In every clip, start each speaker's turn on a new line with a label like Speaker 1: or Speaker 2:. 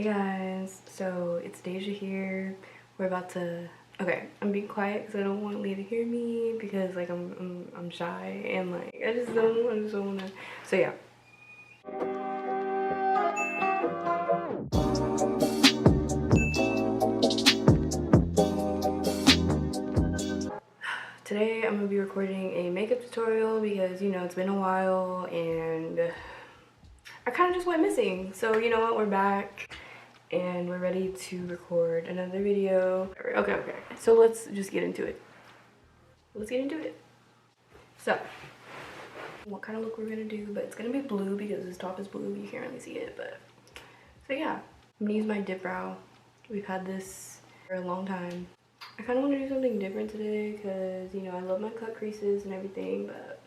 Speaker 1: Hey guys, so it's Daijiah here. We're about to. Okay, I'm being quiet because I don't want Leah to hear me because like I'm shy and like I just don't want to. So yeah. Today I'm gonna be recording a makeup tutorial because you know it's been a while and I kind of just went missing. So you know what, we're back and we're ready to record another video. Okay, so let's just get into it. So what kind of look we're gonna do, but it's gonna be blue because this top is blue. You can't really see it, but so yeah, I'm gonna use my dip brow. We've had this for a long time. I kind of want to do something different today because you know I love my cut creases and everything, but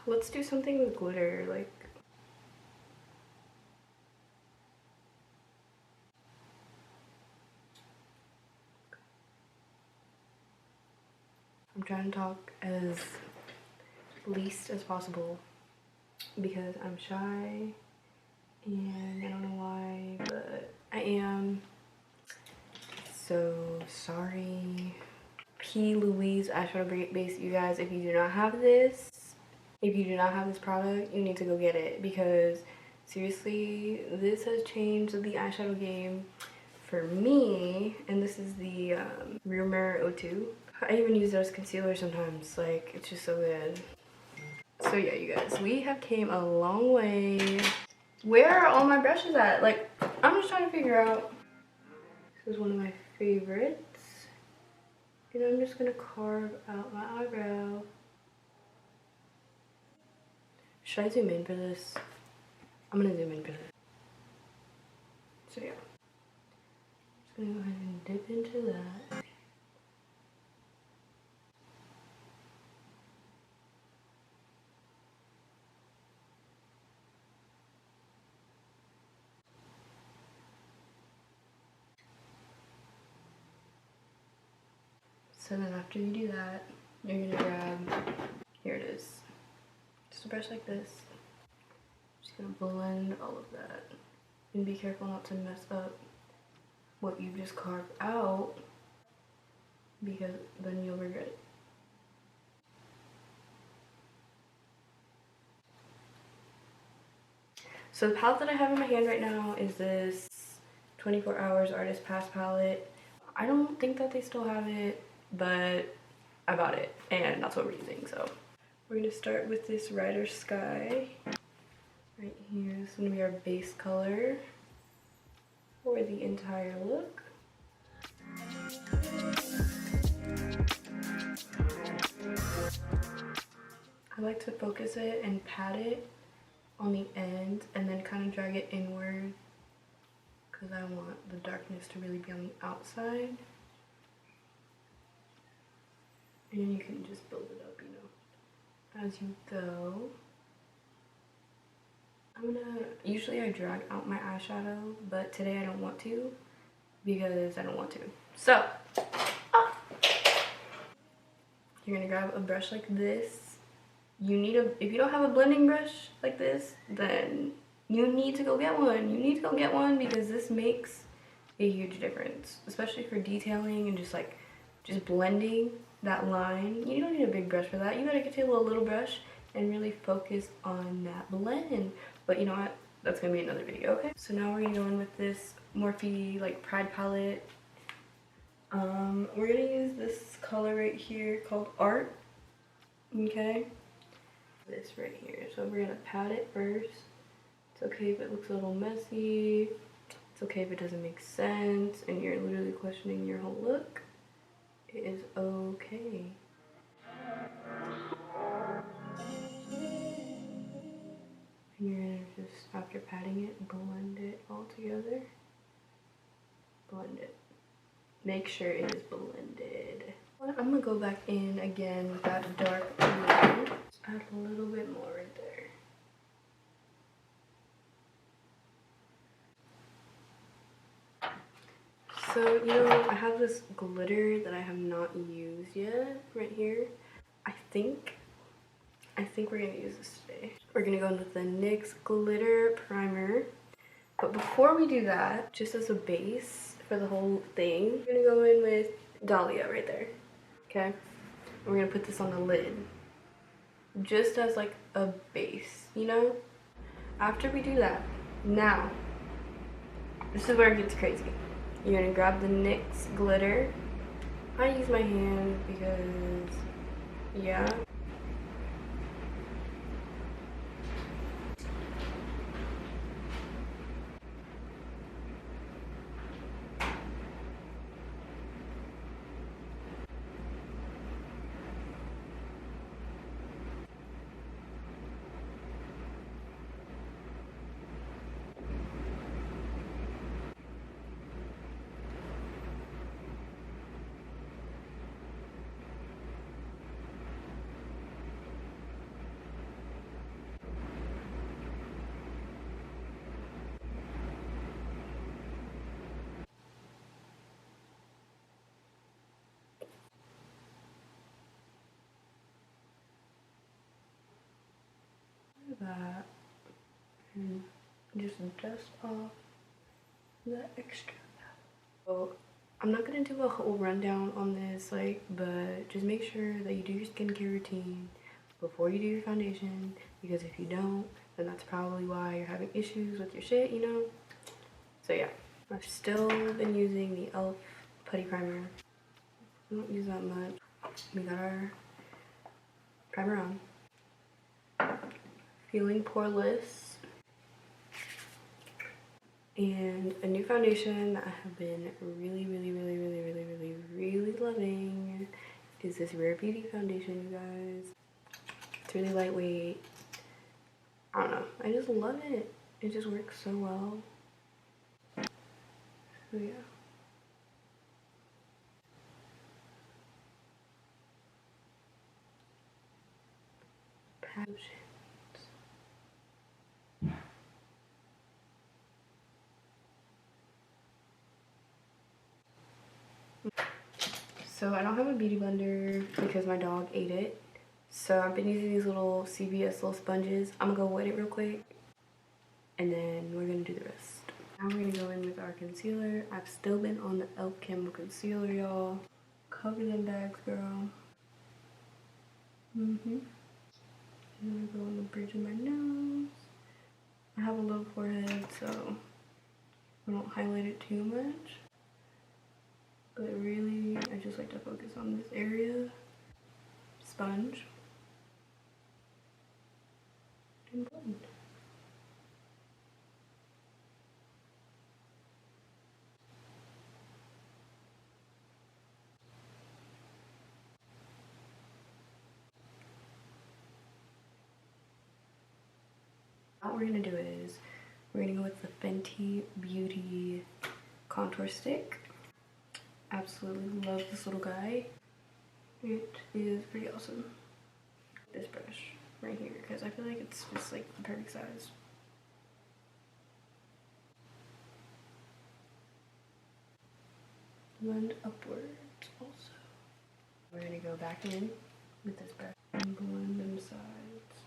Speaker 1: let's do something with glitter. Like I'm trying to talk as least as possible because I'm shy and I don't know why, but I am. So sorry. P. Louise eyeshadow base, you guys, if you do not have this product, you need to go get it because seriously, this has changed the eyeshadow game for me. And this is the Real Mirror 02. I even use it as concealer sometimes. Like, it's just so good. So yeah, you guys, we have came a long way. Where are all my brushes at? Like, I'm just trying to figure out. This is one of my favorites. And I'm just gonna carve out my eyebrow. Should I zoom in for this? I'm gonna zoom in for this. So yeah. Just gonna go ahead and dip into that. So then after you do that, you're gonna grab, here it is. Just a brush like this. Just gonna blend all of that. And be careful not to mess up what you just carved out because then you'll regret it. So the palette that I have in my hand right now is this 24 Hours Artist Pass palette. I don't think that they still have it, but I bought it and that's what we're using. So we're gonna start with this Rider Sky right here. This is gonna be our base color for the entire look. I like to focus it and pat it on the end and then kind of drag it inward because I want the darkness to really be on the outside. And you can just build it up, you know, as you go. Usually I drag out my eyeshadow, but today I don't want to because I don't want to. So, you're gonna grab a brush like this. If you don't have a blending brush like this, then you need to go get one. You need to go get one because this makes a huge difference, especially for detailing and just blending that line. You don't need a big brush for that. You gotta get your little brush and really focus on that blend. But you know what? That's gonna be another video, okay? So now we're gonna go in with this Morphe like Pride palette. We're gonna use this color right here called Art, okay? This right here. So we're gonna pat it first. It's okay if it looks a little messy. It's okay if it doesn't make sense and you're literally questioning your whole look. It is okay. And you're gonna just, after patting it, blend it all together. Blend it. Make sure it is blended. I'm gonna go back in again with that dark blue. Add a little bit more right there. So, you know, I have this glitter that I have not used yet right here. I think we're gonna use this today. We're gonna go in with the NYX Glitter Primer. But before we do that, just as a base for the whole thing, we're gonna go in with Daijiah right there, okay? We're gonna put this on the lid, just as like a base, you know? After we do that, now, this is where it gets crazy. You're gonna grab the NYX glitter. I use my hand because, yeah. That and just dust off the extra. So I'm not gonna do a whole rundown on this, like, but just make sure that you do your skincare routine before you do your foundation, because if you don't, then that's probably why you're having issues with your shit, you know? So yeah, I've still been using the e.l.f. putty primer. I don't use that much. We got our primer on. Feeling poreless. And a new foundation that I have been really loving is this Rare Beauty foundation, you guys. It's really lightweight. I don't know, I just love it. It just works so well. So yeah. Passion. So I don't have a beauty blender because my dog ate it. So I've been using these little CVS little sponges. I'm gonna go wet it real quick and then we're gonna do the rest. Now we're gonna go in with our concealer. I've still been on the e.l.f. Camo concealer, y'all. Cover them bags, girl. I'm gonna go on the bridge of my nose. I have a low forehead, so I don't highlight it too much. But really, I just like to focus on this area. Sponge. And blend. What we're gonna do is, we're gonna go with the Fenty Beauty contour stick. Absolutely love this little guy. It is pretty awesome. This brush right here, because I feel like it's just like the perfect size. Blend upwards also. We're gonna go back in with this brush and blend them sides.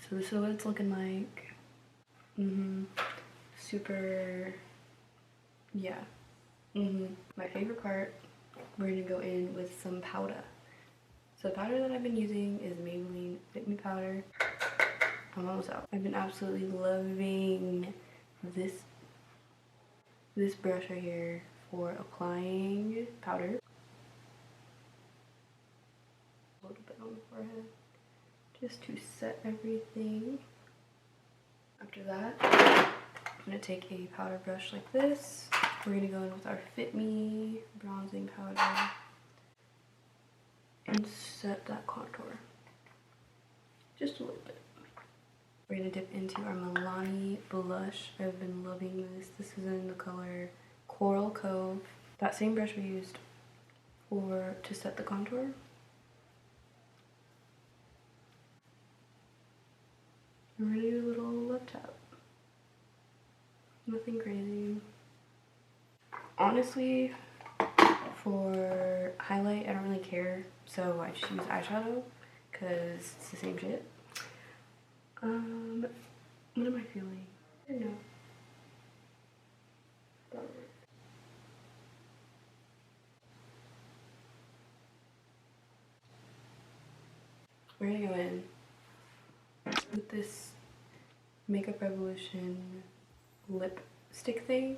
Speaker 1: So this is what it's looking like. Super, yeah. My favorite part, we're gonna go in with some powder. So the powder that I've been using is Maybelline Fit Me powder. I'm almost out. I've been absolutely loving this brush right here for applying powder. A little bit on the forehead, just to set everything. After that, I'm gonna take a powder brush like this. We're gonna go in with our Fit Me bronzing powder and set that contour just a little bit. We're gonna dip into our Milani blush. I've been loving this. This is in the color Coral Cove. That same brush we used to set the contour. We're gonna do a little lip tap. Nothing crazy. Honestly, for highlight, I don't really care. So I just use eyeshadow because it's the same shit. What am I feeling? I don't know. We're gonna go in with this Makeup Revolution lipstick thing.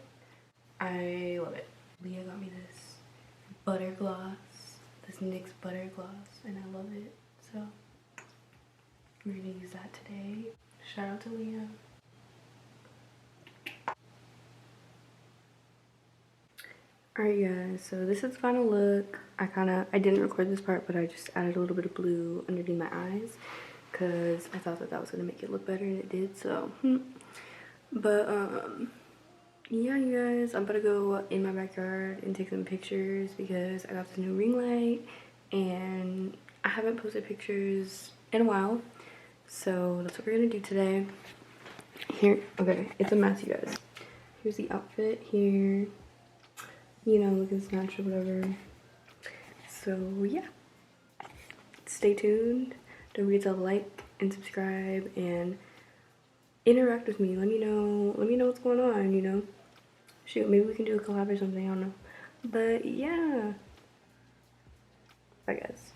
Speaker 1: I love it. Leah got me this butter gloss, this NYX butter gloss, and I love it. So we're gonna use that today. Shout out to Leah. Alright guys, so this is the final look. I didn't record this part, but I just added a little bit of blue underneath my eyes because I thought that that was gonna make it look better, and it did. So but yeah, you guys, I'm gonna go in my backyard and take some pictures because I got this new ring light and I haven't posted pictures in a while, so that's what we're gonna do today. Here, okay, it's a mess, you guys. Here's the outfit here, you know, looking snatched or whatever. So yeah, stay tuned. Don't forget to like and subscribe and interact with me. Let me know what's going on, you know. Shoot, maybe we can do a collab or something, I don't know. But yeah, bye guys.